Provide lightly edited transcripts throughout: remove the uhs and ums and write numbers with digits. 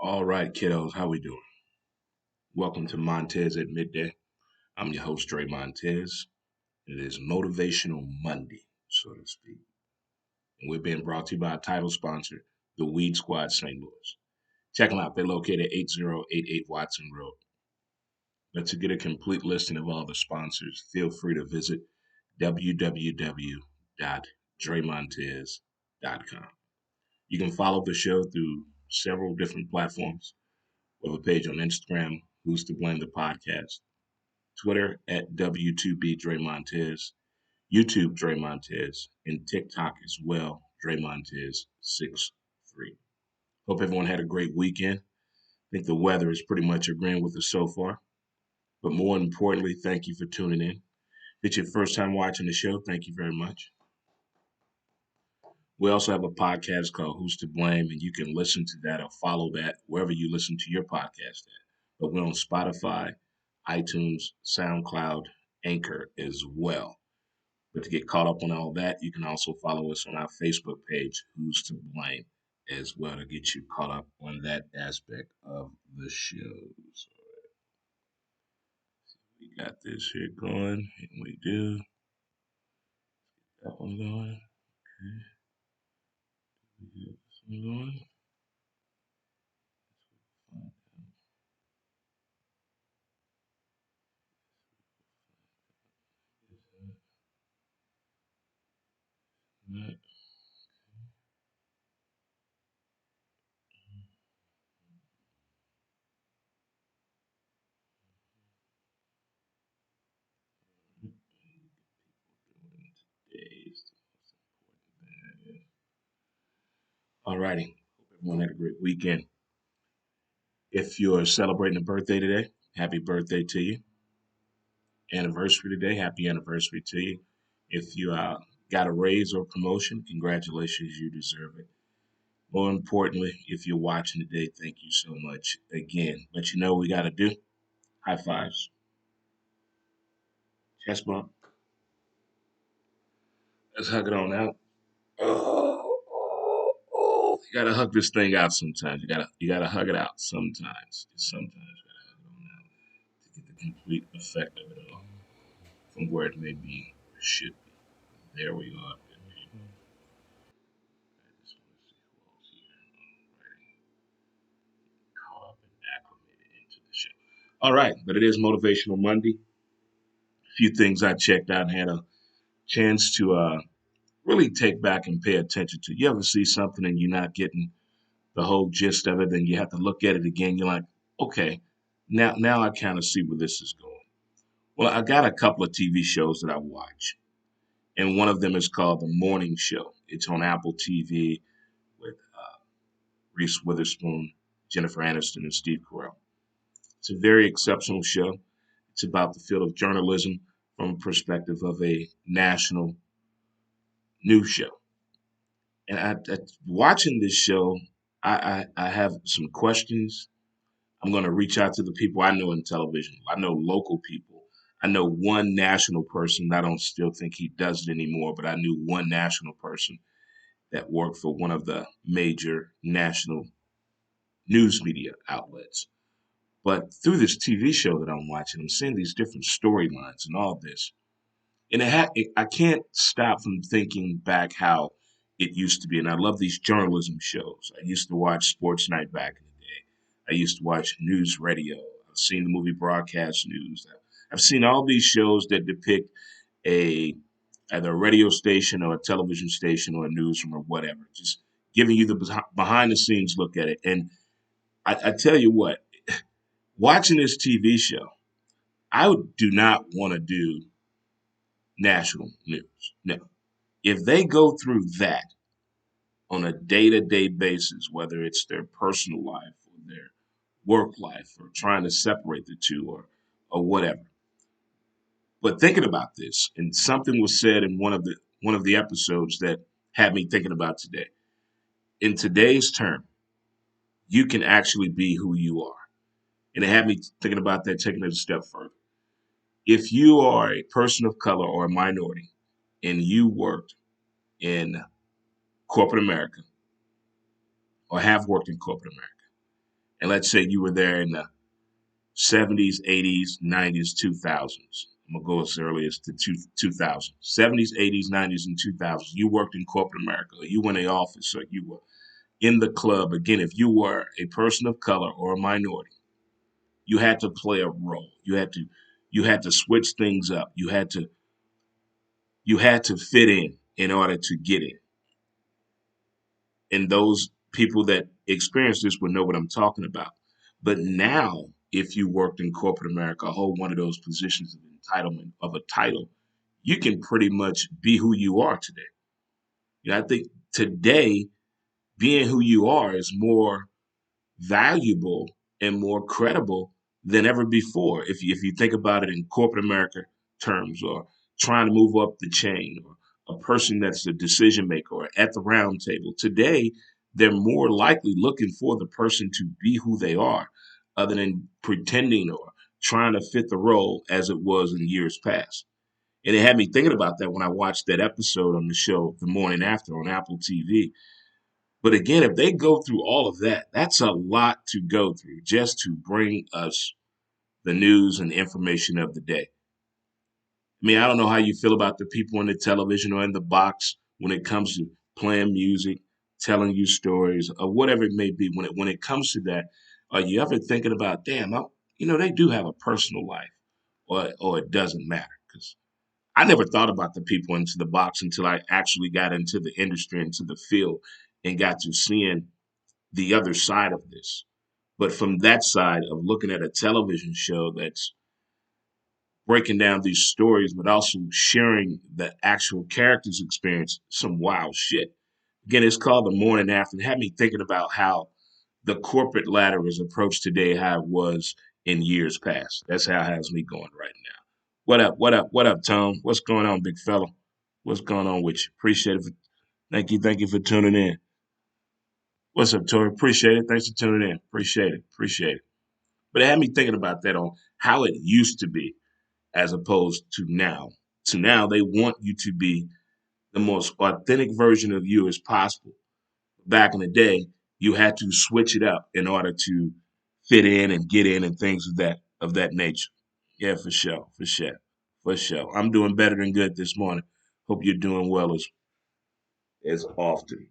All right, kiddos, how we doing? Welcome to Montez at Midday. I'm your host, Dre Montez. It is Motivational Monday, so to speak. And we're being brought to you by a title sponsor, the Weed Squad St. Louis. Check them out. They're located at 8088 Watson Road. But to get a complete listing of all the sponsors, feel free to visit www.dremontez.com. You can follow the show through several different platforms. We have a page on Instagram, Who's to Blame the Podcast, Twitter at W2B Dre Montez, YouTube Dre Montez, and TikTok as well, Dre Montez 63. Hope everyone had a great weekend. I think the weather is pretty much agreeing with us so far. But more importantly, thank you for tuning in. If it's your first time watching the show, thank you very much. We also have a podcast called Who's to Blame, and you can listen to that or follow that wherever you listen to your podcast at. But we're on Spotify, iTunes, SoundCloud, Anchor as well. But to get caught up on all that, you can also follow us on our Facebook page, Who's to Blame, as well to get you caught up on that aspect of the show. So we got this here going, and we do. That one going. Okay. We get this one going. Right. All righty. Hope everyone had a great weekend. If you're celebrating a birthday today, happy birthday to you. Anniversary today, happy anniversary to you. If you got a raise or promotion, congratulations, you deserve it. More importantly, if you're watching today, thank you so much again. But you know what we got to do? High fives, chest bump. Let's hug it on out. You gotta hug this thing out sometimes. You gotta hug it out sometimes. Just sometimes you gotta hug it on out to get the complete effect of it all from where it may be or should be. There we are. I just want to see who else here. Already caught up and acclimated into the show. All right, but it is Motivational Monday. A few things I checked out and had a chance to really take back and pay attention to. You ever see something and you're not getting the whole gist of it, then you have to look at it again. You're like, okay, now I kind of see where this is going. Well, I got a couple of TV shows that I watch, and one of them is called The Morning Show. It's on Apple TV with Reese Witherspoon, Jennifer Aniston, and Steve Carell. It's a very exceptional show. It's about the field of journalism from a perspective of a national news show. And watching this show, I have some questions. I'm going to reach out to the people I know in television. I know local people. I know one national person. I don't still think he does it anymore, but I knew one national person that worked for one of the major national news media outlets. But through this TV show that I'm watching, I'm seeing these different storylines and all this. And I can't stop from thinking back how it used to be. And I love these journalism shows. I used to watch Sports Night back in the day. I used to watch news radio. I've seen the movie Broadcast News. I've seen all these shows that depict a either a radio station or a television station or a newsroom or whatever, just giving you the behind the scenes look at it. And I tell you what, watching this TV show, do not want to do national news. No. If they go through that on a day to day basis, whether it's their personal life or their work life or trying to separate the two or whatever. But thinking about this, and something was said in one of the episodes that had me thinking about today. In today's term, you can actually be who you are. And it had me thinking about that, taking it a step further. If you are a person of color or a minority and you worked in corporate America or have worked in corporate America, And let's say you were there in the 70s, 80s, 90s, 2000s. I'm going to go as early as the 2000s. 70s, 80s, 90s, and 2000s. You worked in corporate America. Or you were in the office, or you were in the club. Again, if you were a person of color or a minority, you had to play a role. You had to switch things up. You had to fit in order to get in. And those people that experience this would know what I'm talking about. But now, if you worked in corporate America, hold one of those positions of entitlement of a title, you can pretty much be who you are today. I think today being who you are is more valuable and more credible than ever before. If you think about it in corporate America terms, or trying to move up the chain, or a person that's a decision maker or at the round table, today they're more likely looking for the person to be who they are, other than pretending or trying to fit the role as it was in years past. And it had me thinking about that when I watched that episode on the show The Morning After on Apple TV. But again, if they go through all of that, that's a lot to go through just to bring us the news and information of the day. I mean, I don't know how you feel about the people on the television or in the box when it comes to playing music, telling you stories, or whatever it may be. When it comes to that, are you ever thinking about, damn, they do have a personal life, or it doesn't matter? Because I never thought about the people into the box until I actually got into the industry, into the field, and got to seeing the other side of this. But from that side of looking at a television show that's breaking down these stories, but also sharing the actual characters' experience, some wild shit. Again, it's called The Morning After. It had me thinking about how the corporate ladder is approached today, how it was in years past. That's how it has me going right now. What up? What up? What up, Tom? What's going on, big fella? What's going on with you? Appreciate it. Thank you for tuning in. What's up, Tori? Appreciate it. Thanks for tuning in. Appreciate it. Appreciate it. But it had me thinking about that on how it used to be as opposed to now. To now, they want you to be the most authentic version of you as possible. Back in the day, you had to switch it up in order to fit in and get in and things of that nature. Yeah, for sure, for sure, for sure. I'm doing better than good this morning. Hope you're doing well as often.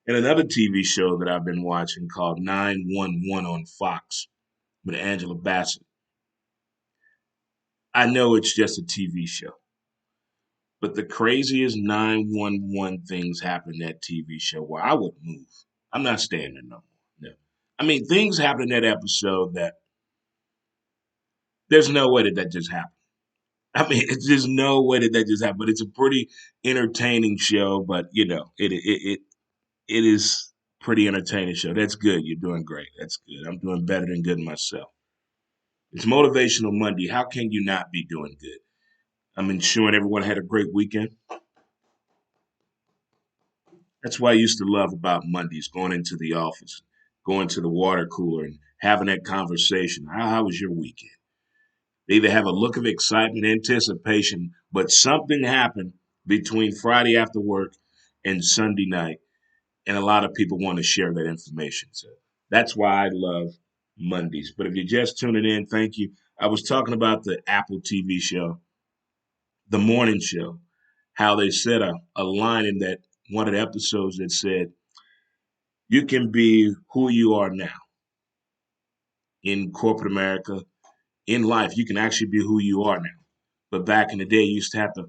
And another TV show that I've been watching called 911 on Fox with Angela Bassett. I know it's just a TV show, but the craziest 911 things happen in that TV show where I would move. I'm not staying there no more. No. I mean, things happen in that episode that there's no way that just happened. I mean, it's just no way that just happened. But it's a pretty entertaining show. But it is pretty entertaining show. That's good. You're doing great. That's good. I'm doing better than good myself. It's Motivational Monday. How can you not be doing good? I'm ensuring everyone had a great weekend. That's what I used to love about Mondays, going into the office, going to the water cooler and having that conversation. How was your weekend? They either have a look of excitement, anticipation, but something happened between Friday after work and Sunday night, and a lot of people want to share that information. So that's why I love Mondays. But if you're just tuning in, thank you. I was talking about the Apple TV show, The Morning Show, how they said a line in that one of the episodes that said, you can be who you are now in corporate America, in life. You can actually be who you are now. But back in the day, you used to have to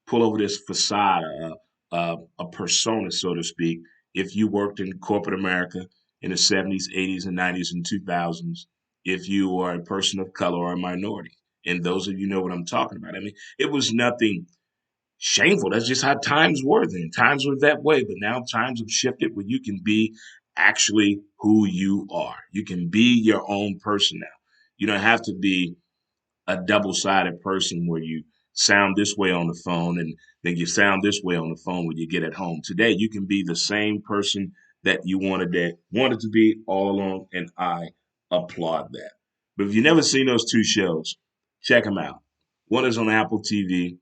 pull over this facade, a persona, so to speak, if you worked in corporate America in the 70s, 80s, and 90s, and 2000s, if you are a person of color or a minority. And those of you know what I'm talking about. I mean, it was nothing shameful. That's just how times were then. Times were that way, but now times have shifted where you can be actually who you are. You can be your own person now. You don't have to be a double-sided person where you sound this way on the phone and then you sound this way on the phone when you get at home. Today, you can be the same person that you wanted to be all along, and I applaud that. But if you've never seen those two shows, check them out. One is on Apple TV,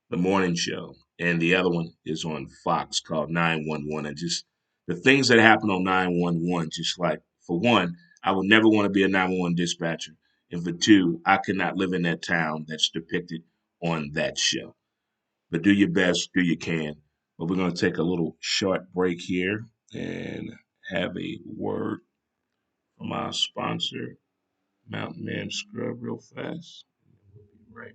The Morning Show, and the other one is on Fox called 911. And just the things that happen on 911, just like, for one, I would never want to be a 911 dispatcher. And for two, I could not live in that town that's depicted on that show. But do your best, do you can. But we're going to take a little short break here and have a word from our sponsor, Mountain Man Scrub, real fast. We'll be right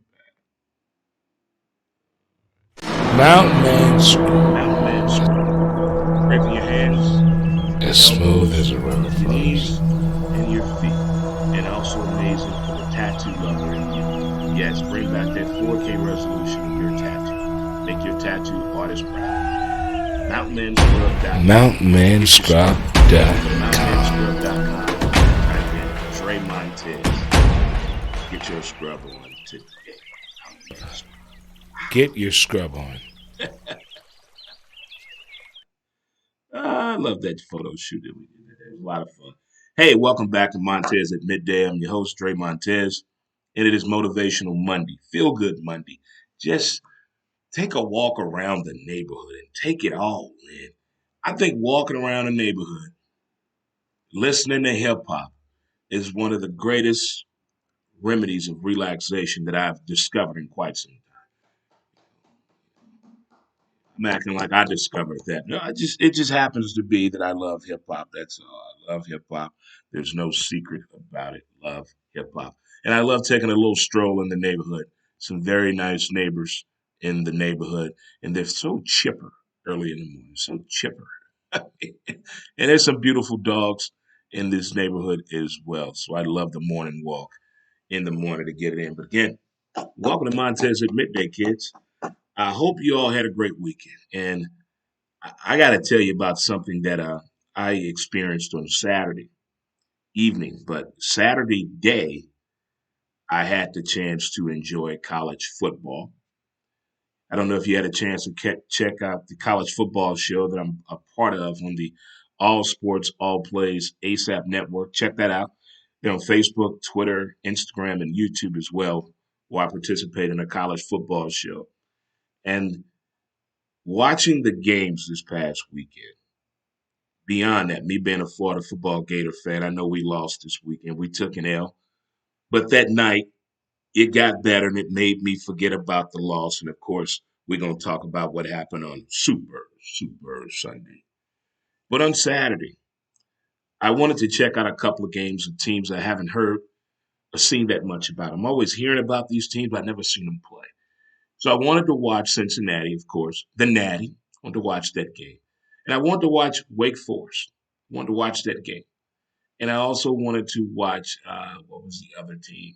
back. Mountain Man Scrub. Mountain Man Scrub. Great for your hands, As smooth as a river your knees, flows. and your feet. And also amazing for the tattoo lover in you. Yes, bring back that 4K resolution of your tattoo. Make your tattoo artist proud. MountainManScrub.com. Type in Dre Montez. Get your scrub on today. Get your scrub on. I love that photo shoot that we did today. It was a lot of fun. Hey, welcome back to Montez at Midday. I'm your host, Dre Montez, and it is Motivational Monday, Feel Good Monday. Just take a walk around the neighborhood and take it all in. I think walking around the neighborhood, listening to hip hop, is one of the greatest remedies of relaxation that I've discovered in quite some time. I'm acting like I discovered that. No, it just happens to be that I love hip hop. That's all. I love hip hop. There's no secret about it. Love hip hop. And I love taking a little stroll in the neighborhood. Some very nice neighbors in the neighborhood. And they're so chipper early in the morning. So chipper. And there's some beautiful dogs in this neighborhood as well. So I love the morning walk in the morning to get it in. But again, welcome to Montez at Midday, kids. I hope you all had a great weekend. And I got to tell you about something that I experienced on Saturday evening. But Saturday day, I had the chance to enjoy college football. I don't know if you had a chance to check out the college football show that I'm a part of on the All Sports, All Plays ASAP network. Check that out. They're on Facebook, Twitter, Instagram, and YouTube as well, where I participate in a college football show. And watching the games this past weekend, beyond that, me being a Florida football Gator fan, I know we lost this weekend. We took an L. But that night, it got better and it made me forget about the loss. And of course, we're going to talk about what happened on Super Sunday. But on Saturday, I wanted to check out a couple of games of teams I haven't heard or seen that much about. I'm always hearing about these teams, but I've never seen them play. So I wanted to watch Cincinnati, of course, the Natty. I wanted to watch that game. And I wanted to watch Wake Forest. I wanted to watch that game. And I also wanted to watch, what was the other team?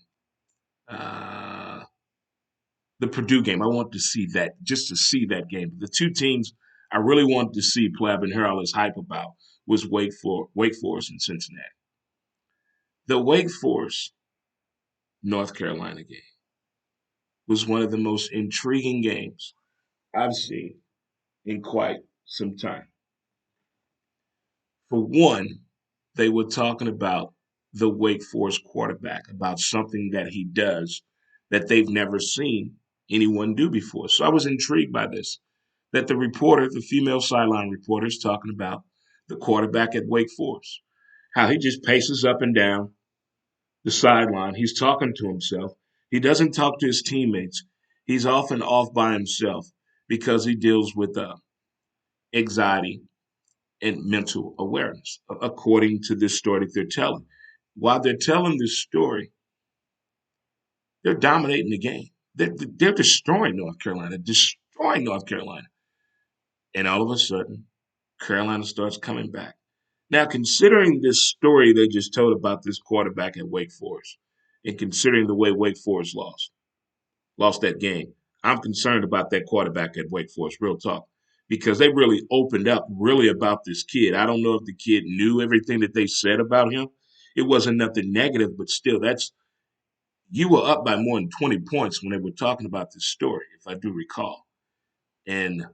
Uh, the Purdue game. I wanted to see that, just to see that game. The two teams I really wanted to see play, I've been hearing all this hype about, was Wake Forest and Cincinnati. The Wake Forest North Carolina game was one of the most intriguing games I've seen in quite some time. For one, they were talking about the Wake Forest quarterback, about something that he does that they've never seen anyone do before. So I was intrigued by this. That the reporter, the female sideline reporter, is talking about the quarterback at Wake Forest, how he just paces up and down the sideline. He's talking to himself. He doesn't talk to his teammates. He's often off by himself because he deals with anxiety and mental awareness, according to this story that they're telling. While they're telling this story, they're dominating the game. They're destroying North Carolina, destroying North Carolina. And all of a sudden, Carolina starts coming back. Now, considering this story they just told about this quarterback at Wake Forest, and considering the way Wake Forest lost that game, I'm concerned about that quarterback at Wake Forest, real talk, because they really opened up really about this kid. I don't know if the kid knew everything that they said about him. It wasn't nothing negative, but still, you were up by more than 20 points when they were talking about this story, if I do recall. And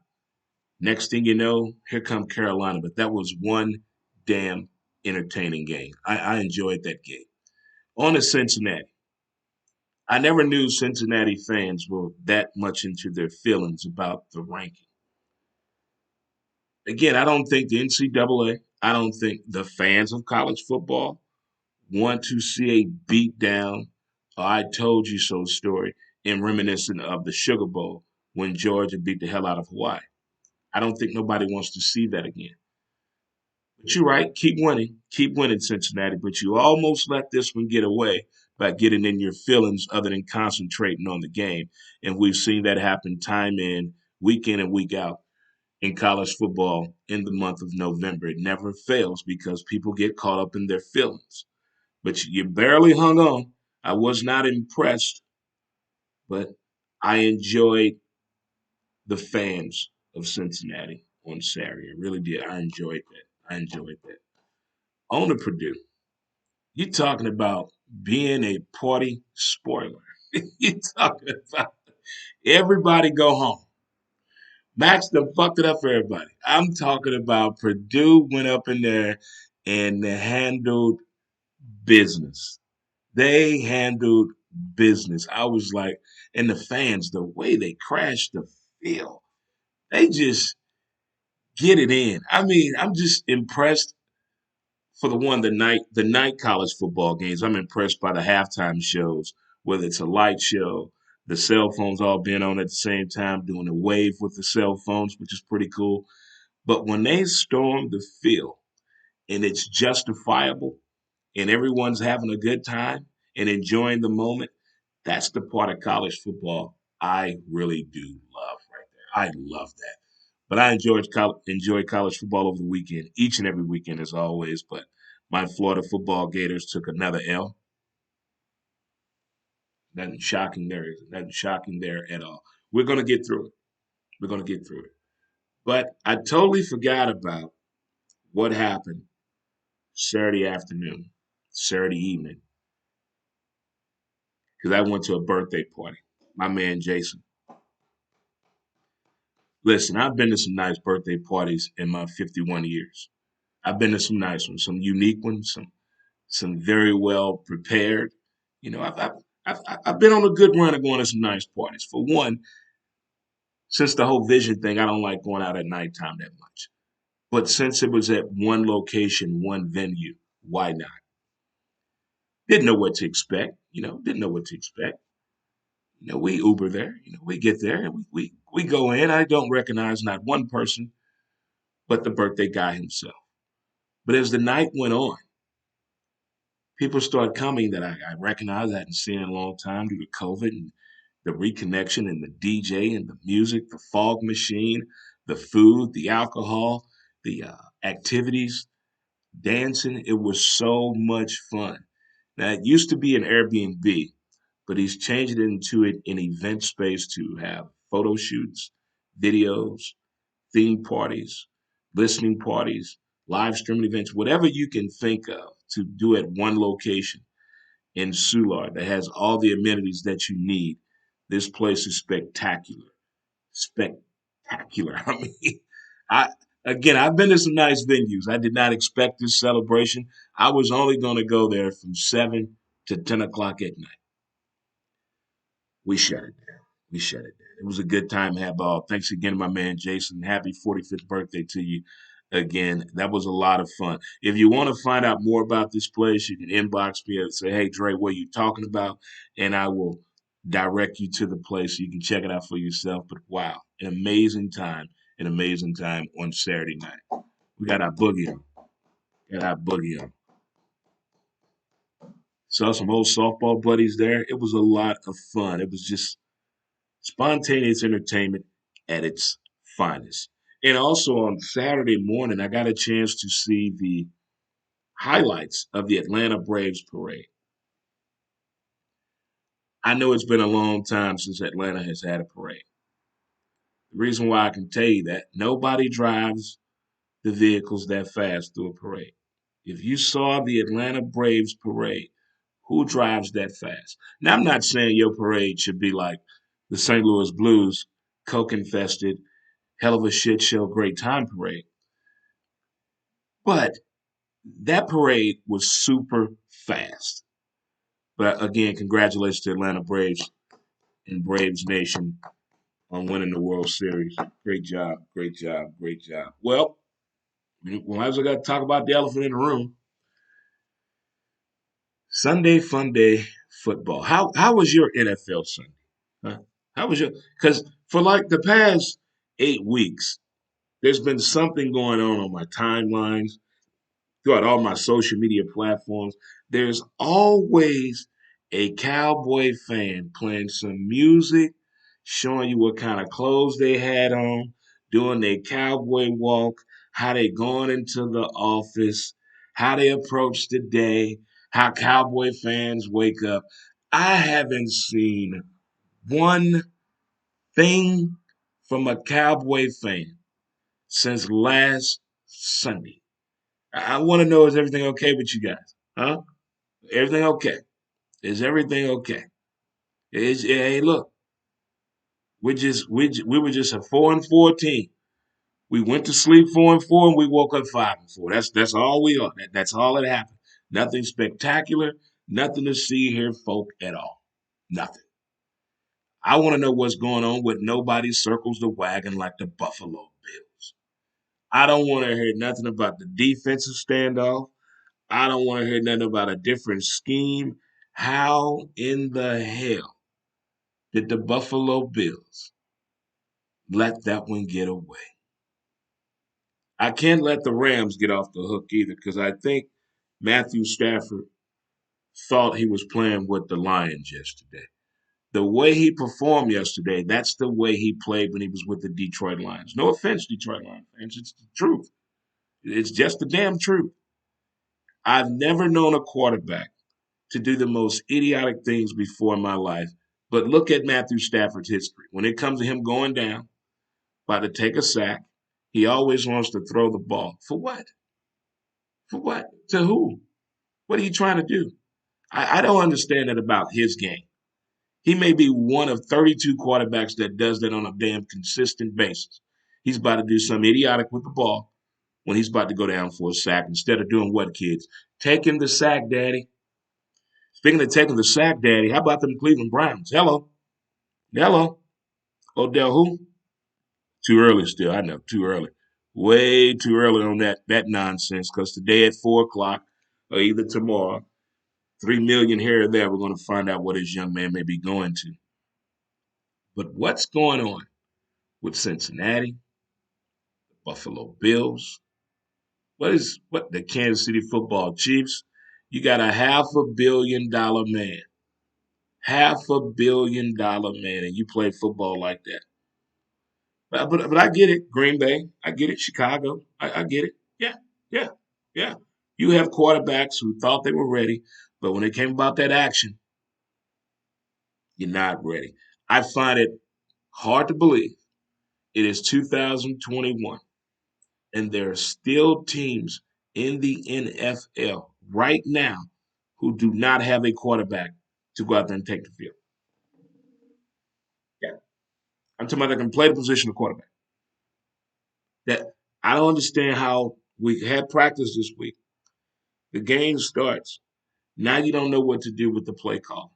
next thing you know, here come Carolina. But that was one damn entertaining game. I enjoyed that game. On to Cincinnati. I never knew Cincinnati fans were that much into their feelings about the ranking. Again, I don't think the NCAA, I don't think the fans of college football want to see a beat down, I told you so story and reminiscent of the Sugar Bowl when Georgia beat the hell out of Hawaii. I don't think nobody wants to see that again. But you're right, keep winning, Cincinnati. But you almost let this one get away by getting in your feelings other than concentrating on the game. And we've seen that happen time in and week out in college football in the month of November. It never fails because people get caught up in their feelings. But you barely hung on. I was not impressed, but I enjoyed the fans of Cincinnati on Saturday. I really did. I enjoyed that. I enjoyed that. On to Purdue. You talking about being a party spoiler. You talking about everybody go home. Max done fucked it up for everybody. I'm talking about Purdue went up in there and they handled business. They handled business. I was like, and the fans, the way they crashed the field, they just get it in. I mean, I'm just impressed for the night college football games. I'm impressed by the halftime shows, whether it's a light show, the cell phones all being on at the same time, doing a wave with the cell phones, which is pretty cool. But when they storm the field and it's justifiable and everyone's having a good time and enjoying the moment, that's the part of college football I really do love right there. I love that. But I enjoyed college football over the weekend, each and every weekend as always. But my Florida football Gators took another L. Nothing shocking there. Nothing shocking there at all. We're gonna get through it. We're gonna get through it. But I totally forgot about what happened Saturday afternoon, Saturday evening, because I went to a birthday party. My man Jason. Listen, I've been to some nice birthday parties in my 51 years. I've been to some nice ones, some unique ones, some very well prepared. You know, I've been on a good run of going to some nice parties. For one, since the whole vision thing, I don't like going out at nighttime that much. But since it was at one location, one venue, why not? Didn't know what to expect. Didn't know what to expect. We Uber there. We get there and we go in. I don't recognize not one person but the birthday guy himself. But as the night went on, people started coming that I recognized I hadn't seen in a long time due to COVID and the reconnection and the DJ and the music, the fog machine, the food, the alcohol, the activities, dancing. It was so much fun. Now, it used to be an Airbnb, but he's changed it into an event space to have photo shoots, videos, theme parties, listening parties, live streaming events, whatever you can think of to do at one location in Soulard that has all the amenities that you need. This place is spectacular. Spectacular. I mean, I I've been to some nice venues. I did not expect this celebration. I was only going to go there from 7 to 10 o'clock at night. We shut it down. We shut it down. It was a good time, have all. Thanks again, my man Jason. Happy 45th birthday to you again. That was a lot of fun. If you want to find out more about this place, you can inbox me and say, hey, Dre, what are you talking about? And I will direct you to the place so you can check it out for yourself. But wow, an amazing time on Saturday night. We got our boogie on. Got our boogie on. Saw some old softball buddies there. It was a lot of fun. It was just spontaneous entertainment at its finest. And also on Saturday morning, I got a chance to see the highlights of the Atlanta Braves parade. I know it's been a long time since Atlanta has had a parade. The reason why I can tell you that nobody drives the vehicles that fast through a parade. If you saw the Atlanta Braves parade, who drives that fast? Now, I'm not saying your parade should be like the St. Louis Blues, coke infested, hell of a shit show, great time parade. But that parade was super fast. But again, congratulations to Atlanta Braves and Braves Nation on winning the World Series. Great job, great job, great job. Well, we might as well got to talk about the elephant in the room. Sunday fun day football. How was your NFL Sunday? Huh? How was your? Because for like the past 8 weeks, there's been something going on my timelines throughout all my social media platforms. There's always a cowboy fan playing some music, showing you what kind of clothes they had on, doing their cowboy walk, how they going into the office, how they approach the day, how cowboy fans wake up. I haven't seen one thing from a cowboy fan since last Sunday. I want to know, is everything okay with you guys? Huh? Everything okay? Is everything okay? Hey, look, we were just a 4-4 team. We went to sleep 4-4, and we woke up 5-4. That's all we are. That's all that happened. Nothing spectacular. Nothing to see here, folk, at all. Nothing. I want to know what's going on with nobody circles the wagon like the Buffalo Bills. I don't want to hear nothing about the defensive standoff. I don't want to hear nothing about a different scheme. How in the hell did the Buffalo Bills let that one get away? I can't let the Rams get off the hook either because I think Matthew Stafford thought he was playing with the Lions yesterday. The way he performed yesterday, that's the way he played when he was with the Detroit Lions. No offense, Detroit Lions fans. It's the truth. It's just the damn truth. I've never known a quarterback to do the most idiotic things before in my life. But look at Matthew Stafford's history. When it comes to him going down, about to take a sack, he always wants to throw the ball. For what? For what? To who? What are you trying to do? I don't understand that about his game. He may be one of 32 quarterbacks that does that on a damn consistent basis. He's about to do something idiotic with the ball when he's about to go down for a sack instead of doing what, kids? Taking the sack, daddy. Speaking of taking the sack, daddy, how about them Cleveland Browns? Hello. Hello. Odell who? Too early still. I know. Too early. Way too early on that nonsense. Because today at 4 o'clock, or either tomorrow, 3 million here or there, we're going to find out what this young man may be going to. But what's going on with Cincinnati, Buffalo Bills? What the Kansas City Football Chiefs? You got a $500 million man, $500 million man, and you play football like that. But I get it, Green Bay. I get it, Chicago. I get it. Yeah, yeah, yeah. You have quarterbacks who thought they were ready, but when it came about that action, you're not ready. I find it hard to believe it is 2021 and there are still teams in the NFL right now who do not have a quarterback to go out there and take the field. Yeah. I'm talking about that can play the position of quarterback. That I don't understand how we had practice this week. The game starts. Now you don't know what to do with the play call.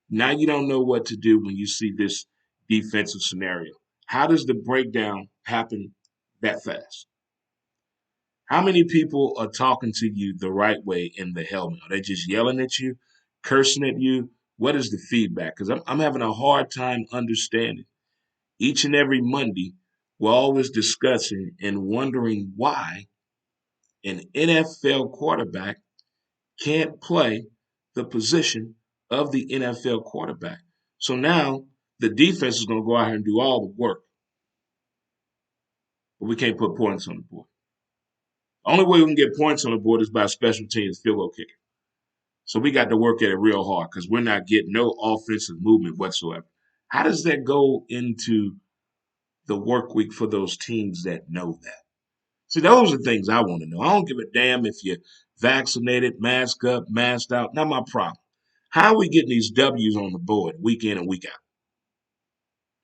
Now you don't know what to do when you see this defensive scenario. How does the breakdown happen that fast? How many people are talking to you the right way in the helmet? Are they just yelling at you, cursing at you? What is the feedback? Because I'm having a hard time understanding. Each and every Monday, we're always discussing and wondering why an NFL quarterback can't play the position of the NFL quarterback. So now the defense is going to go out here and do all the work, but we can't put points on the board. The only way we can get points on the board is by special teams field goal kicking. So we got to work at it real hard because we're not getting no offensive movement whatsoever. How does that go into the work week for those teams that know that? See, those are things I want to know. I don't give a damn if you're vaccinated, masked up, masked out. Not my problem. How are we getting these W's on the board week in and week out?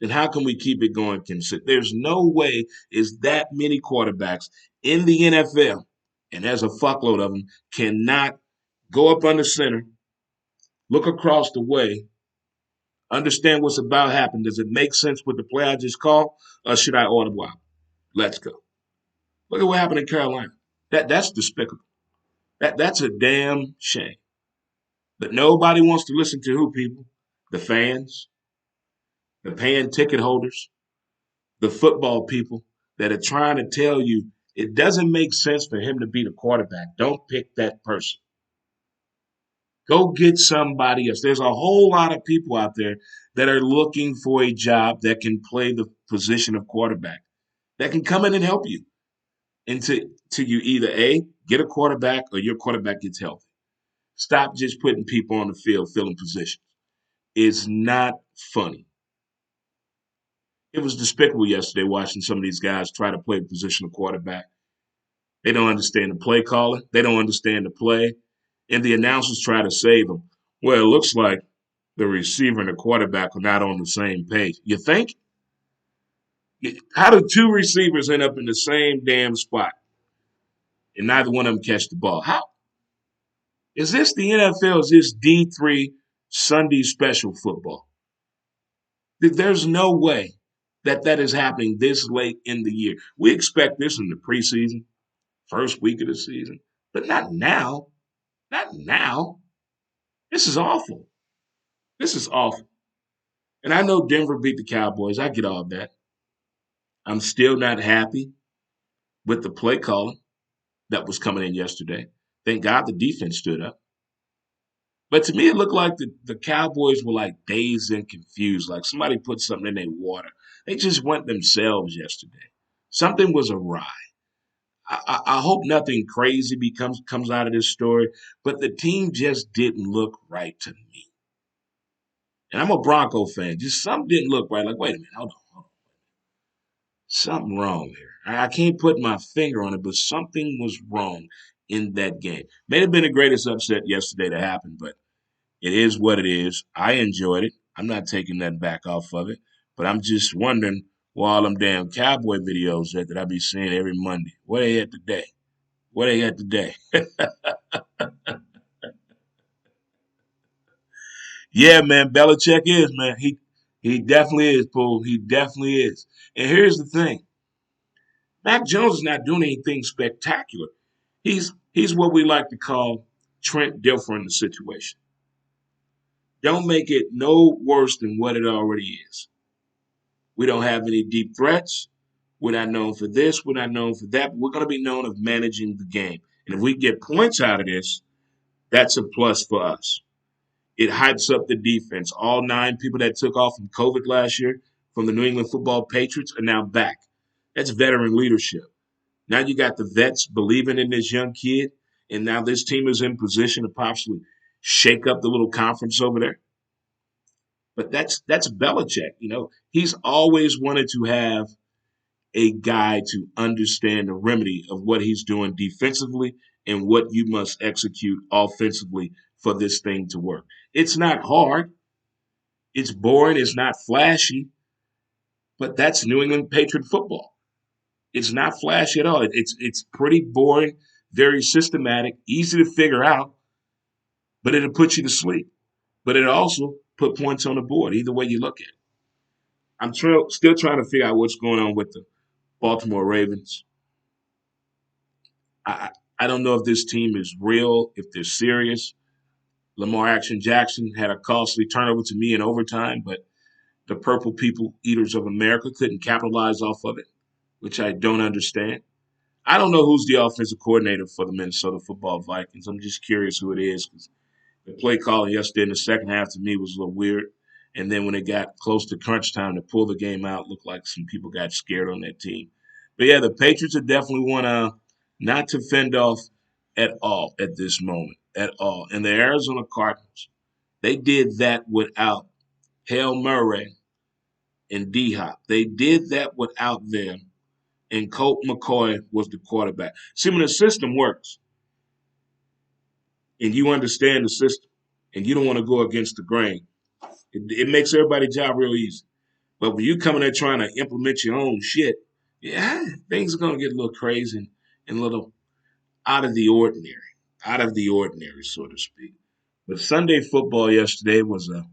And how can we keep it going consistent? There's no way is that many quarterbacks in the NFL, and there's a fuckload of them, cannot go up under center, look across the way, understand what's about to happen. Does it make sense with the play I just called, or should I order out? Let's go. Look at what happened in Carolina. That's despicable. That's a damn shame. But nobody wants to listen to who, people? The fans, the paying ticket holders, the football people that are trying to tell you it doesn't make sense for him to be the quarterback. Don't pick that person. Go get somebody else. There's a whole lot of people out there that are looking for a job that can play the position of quarterback, that can come in and help you. And to you either A, get a quarterback or your quarterback gets healthy. Stop just putting people on the field filling positions. It's not funny. It was despicable yesterday watching some of these guys try to play the position of quarterback. They don't understand the play calling. They don't understand the play. And the announcers try to save them. Well, it looks like the receiver and the quarterback are not on the same page. You think? How do two receivers end up in the same damn spot and neither one of them catch the ball? How? Is this the NFL? Is this D3 Sunday special football? There's no way that that is happening this late in the year. We expect this in the preseason, first week of the season, but not now. Not now. This is awful. This is awful. And I know Denver beat the Cowboys. I get all of that. I'm still not happy with the play calling that was coming in yesterday. Thank God the defense stood up. But to me, it looked like the Cowboys were like dazed and confused, like somebody put something in their water. They just went themselves yesterday. Something was awry. I hope nothing crazy comes out of this story, but the team just didn't look right to me. And I'm a Bronco fan. Just something didn't look right. Like, wait a minute, hold on. Something wrong here. I can't put my finger on it, but something was wrong in that game. May have been the greatest upset yesterday to happen, but it is what it is. I enjoyed it. I'm not taking that back off of it. But I'm just wondering where all them damn cowboy videos at that I be seeing every Monday. Where they at today? Where they at today? Yeah, man, Belichick is, man. He definitely is, Paul. He definitely is. And here's the thing. Mac Jones is not doing anything spectacular. He's what we like to call Trent Dilfer in the situation. Don't make it no worse than what it already is. We don't have any deep threats. We're not known for this. We're not known for that. But we're going to be known of managing the game. And if we get points out of this, that's a plus for us. It hypes up the defense. All 9 people that took off from COVID last year from the New England Football Patriots are now back. That's veteran leadership. Now you got the vets believing in this young kid, and now this team is in position to possibly shake up the little conference over there. But that's Belichick. He's always wanted to have a guy to understand the remedy of what he's doing defensively and what you must execute offensively for this thing to work. It's not hard. It's boring. It's not flashy, but that's New England Patriot football. It's not flashy at all. It's pretty boring, very systematic, easy to figure out, but it'll put you to sleep. But it'll also put points on the board, either way you look at it. Still trying to figure out what's going on with the Baltimore Ravens. I, I don't know if this team is real, if they're serious. Lamar Action Jackson had a costly turnover to me in overtime, but the Purple People Eaters of America couldn't capitalize off of it, which I don't understand. I don't know who's the offensive coordinator for the Minnesota Football Vikings. I'm just curious who it is because the play calling yesterday in the second half to me was a little weird. And then when it got close to crunch time to pull the game out, it looked like some people got scared on that team. But yeah, the Patriots are definitely one not to fend off at all at this moment, at all. And the Arizona Cardinals, they did that without Hail Murray and D-Hop. They did that without them. And Colt McCoy was the quarterback. See, when the system works and you understand the system and you don't want to go against the grain, it makes everybody's job real easy. But when you come in there trying to implement your own shit, yeah, things are going to get a little crazy and a little out of the ordinary, so to speak. But Sunday football yesterday was a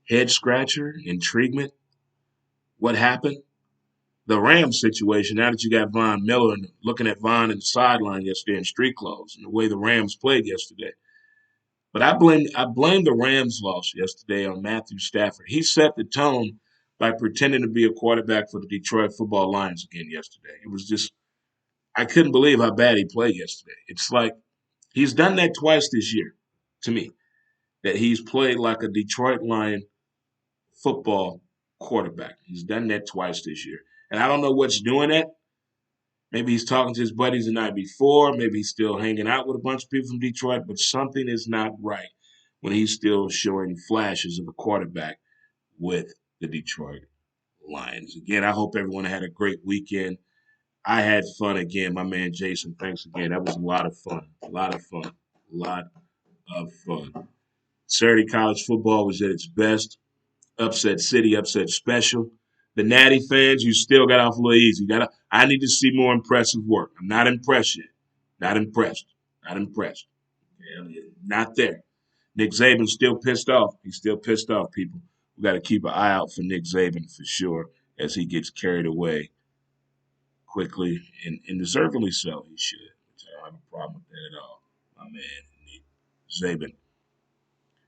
head scratcher, intriguement. What happened? The Rams situation, now that you got Von Miller and looking at Von in the sideline yesterday in street clothes and the way the Rams played yesterday. But I blame the Rams loss yesterday on Matthew Stafford. He set the tone by pretending to be a quarterback for the Detroit Football Lions again yesterday. It was just I couldn't believe how bad he played yesterday. It's like he's done that twice this year to me. That he's played like a Detroit Lion football quarterback. He's done that twice this year. And I don't know what's doing that. Maybe he's talking to his buddies the night before. Maybe he's still hanging out with a bunch of people from Detroit, but something is not right when he's still showing flashes of a quarterback with the Detroit Lions. Again, I hope everyone had a great weekend. I had fun again, my man Jason. Thanks again. That was a lot of fun. A lot of fun. A lot of fun. Saturday college football was at its best. Upset City, upset special. The Natty fans, you still got off a little easy. I need to see more impressive work. I'm not impressed yet. Not impressed. Not impressed. Yeah, not there. Nick Saban's still pissed off. He's still pissed off, people. We got to keep an eye out for Nick Saban for sure as he gets carried away quickly and deservedly so. He should. I don't have a problem with that at all. My man, Nick Saban.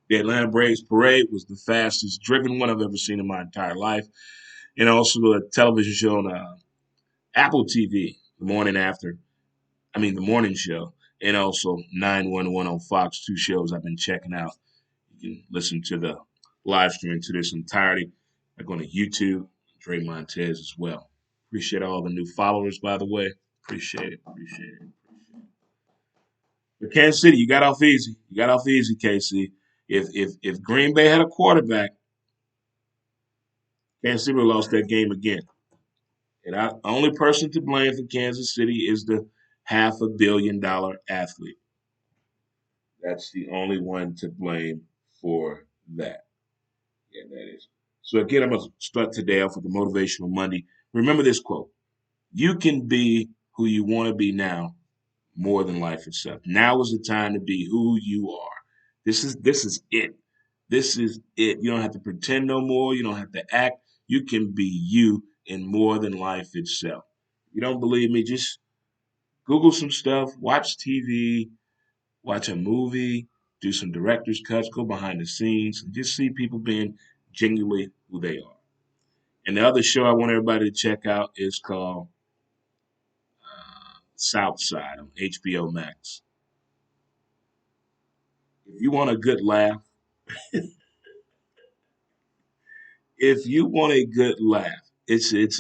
The Atlanta Braves parade was the fastest driven one I've ever seen in my entire life. And also a television show on Apple TV the morning after. The morning show. And also 911 on Fox, two shows I've been checking out. You can listen to the live stream to this entirety. I'm going to YouTube, Dre Montez as well. Appreciate all the new followers, by the way. Appreciate it. Appreciate it. But Kansas City, you got off easy. You got off easy, KC. If Green Bay had a quarterback, Kansas City would have lost that game again. And the only person to blame for Kansas City is the $500 million athlete. That's the only one to blame for that. Yeah, that is. So again, I'm going to start today off with the Motivational Monday. Remember this quote. You can be who you want to be now more than life itself. Now is the time to be who you are. This is it. This is it. You don't have to pretend no more. You don't have to act. You can be you in more than life itself. If you don't believe me, just Google some stuff, watch TV, watch a movie, do some director's cuts, go behind the scenes, and just see people being genuinely who they are. And the other show I want everybody to check out is called Southside on HBO Max. If you want a good laugh, it's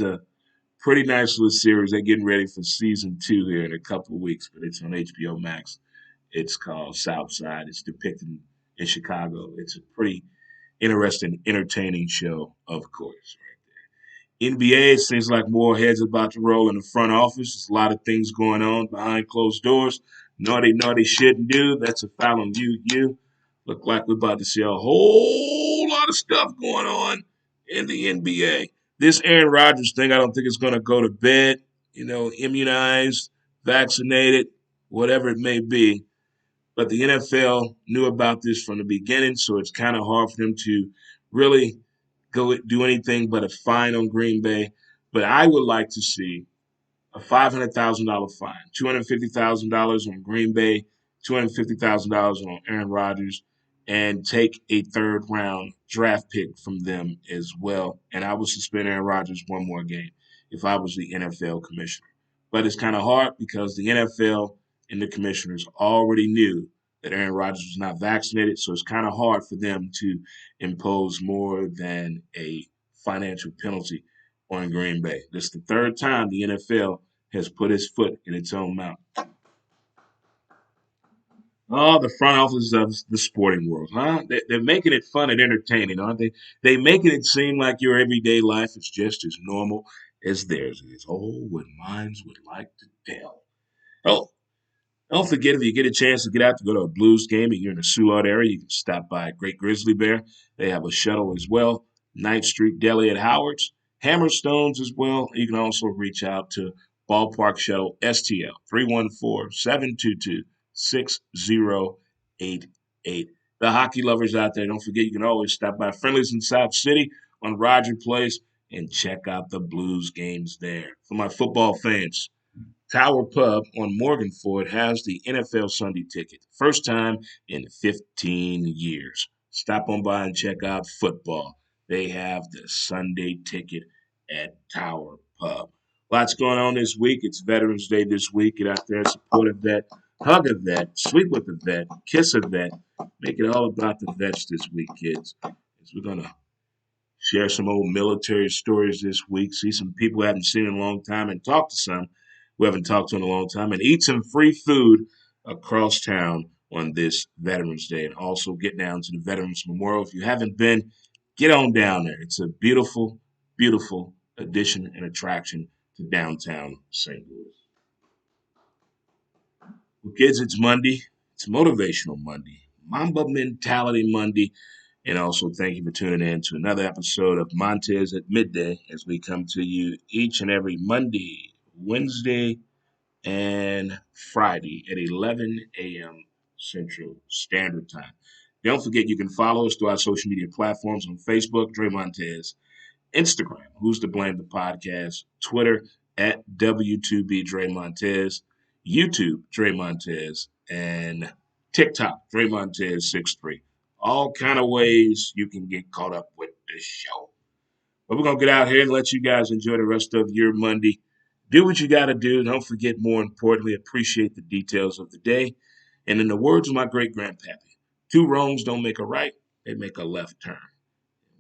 a pretty nice little series. They're getting ready for season 2 here in a couple of weeks, but it's on HBO Max. It's called Southside. It's depicted in Chicago. It's a pretty interesting, entertaining show, of course. NBA, it seems like more heads about to roll in the front office. There's a lot of things going on behind closed doors. Naughty shouldn't do. That's a foul on you. Look like we're about to see a whole lot of stuff going on in the NBA. This Aaron Rodgers thing, I don't think it's going to go to bed. Immunized, vaccinated, whatever it may be. But the NFL knew about this from the beginning, so it's kind of hard for them to really go do anything but a fine on Green Bay. But I would like to see a $500,000 fine, $250,000 on Green Bay, $250,000 on Aaron Rodgers, and take a third round draft pick from them as well. And I would suspend Aaron Rodgers one more game if I was the NFL commissioner. But it's kind of hard because the NFL and the commissioners already knew that Aaron Rodgers was not vaccinated, so it's kind of hard for them to impose more than a financial penalty on Green Bay. This is the third time the NFL has put its foot in its own mouth. Oh, the front office of the sporting world, huh? They're making it fun and entertaining, aren't they? They making it seem like your everyday life is just as normal as theirs is. Oh, what minds would like to tell. Oh, don't forget, if you get a chance to get out to go to a Blues game and you're in the Soulard area, you can stop by Great Grizzly Bear. They have a shuttle as well. 9th Street Deli at Howard's. Hammerstones as well. You can also reach out to Ballpark Shuttle STL 314-722-6088. The hockey lovers out there, don't forget you can always stop by Friendlies in South City on Roger Place and check out the Blues games there. For my football fans, Tower Pub on Morganford has the NFL Sunday ticket. First time in 15 years. Stop on by and check out football. They have the Sunday ticket at Tower Pub. Lots going on this week. It's Veterans Day this week. Get out there, support a vet, hug a vet, sleep with a vet, kiss a vet. Make it all about the vets this week, kids. As we're going to share some old military stories this week, see some people we haven't seen in a long time, and talk to some we haven't talked to in a long time, and eat some free food across town on this Veterans Day. And also get down to the Veterans Memorial. If you haven't been, get on down there. It's a beautiful, beautiful addition and attraction to downtown St. Louis. Well, kids, it's Monday. It's Motivational Monday, Mamba Mentality Monday. And also, thank you for tuning in to another episode of Montez at Midday as we come to you each and every Monday, Wednesday, and Friday at 11 a.m. Central Standard Time. Don't forget you can follow us through our social media platforms on Facebook, Dre Montez, Instagram, Who's to Blame the Podcast, Twitter at W2B Dre Montez, YouTube, Dre Montez, and TikTok, Dre Montez 63. All kind of ways you can get caught up with this show. But we're going to get out here and let you guys enjoy the rest of your Monday. Do what you got to do. Don't forget, more importantly, appreciate the details of the day. And in the words of my great grandpappy, two wrongs don't make a right, they make a left turn.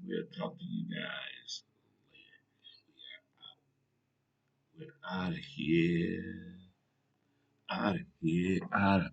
We'll talk to you guys later. We're out of here. Out of here. Out of